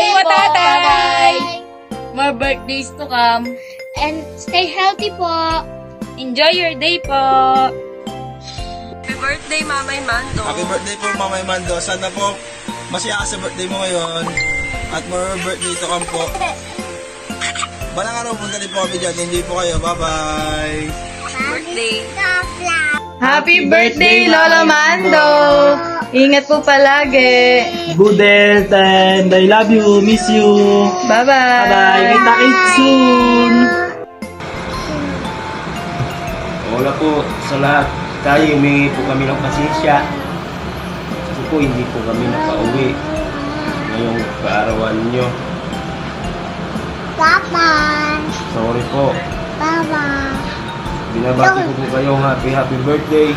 birthday mo, po. tatay! Bye-bye. More birthdays to come. And stay healthy po. Enjoy your day po! Happy birthday, Mamay Mando. Happy birthday po, Mamay Mando. Sana po masaya ka sa birthday mo ngayon. At more birthday to come po. Balang araw, punta din po kami dyan. Enjoy po kayo. Bye-bye! Birthday. Happy birthday, Lola Mando! Ingat po palagi! Good health and I love you, miss you. Bye-bye! Bye-bye, kita-kits soon. Wala po sa lahat. Tayo, humingi po kami ng pasensya. Kasi po, hindi po kami nakauwi ngayong kaarawan nyo. Bye-bye. Sorry po. Bye-bye. Binabati ko po kayong happy birthday.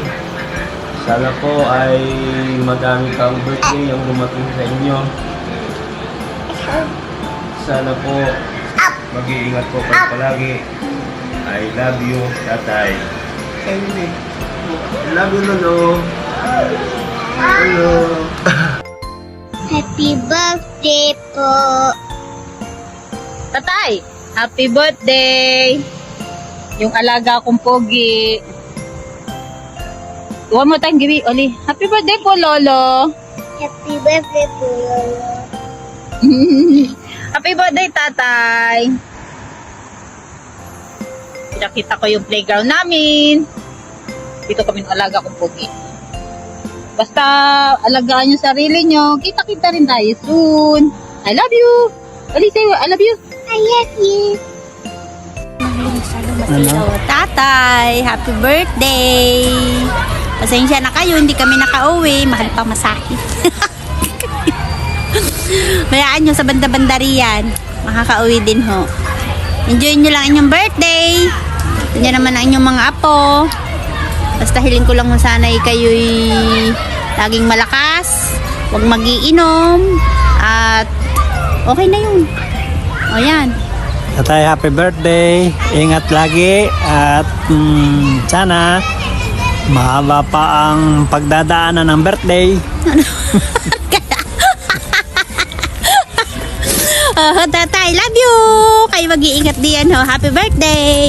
Sana po ay madami pang birthday ang dumating sa inyo. Sana po mag-iingat po kayo palagi. I love you, tatay. I love you, Lolo. Hello. Happy birthday po. Tatay, happy birthday! Yung alaga kong pogi. One more time, Gibi, Oli. Happy birthday po, Lolo! Happy birthday po, Lolo. Happy birthday, tatay! Pinakita ko yung playground namin. Dito kami ng alaga kong pogi. Basta alagaan yung sarili nyo, kita-kita rin tayo soon. I love you! Oli, say I love you! I love you. Tatay, happy birthday! Pasensya na kayo, hindi kami nakauwi. Mahal pa masakit. Mayaan nyo sa banda-banda riyan. Makakauwi din ho. Enjoy nyo lang inyong birthday. Yan naman ang inyong mga apo. Basta hiling ko lang kung sana'y kayo'y laging malakas. Huwag magiinom. At okay na yun. O yan. Tatay, happy birthday. Ingat lagi at sana mahaba pa ang pagdadaanan ng birthday. Tatay, love you! Kayo mag-iingat diyan ho. Happy birthday!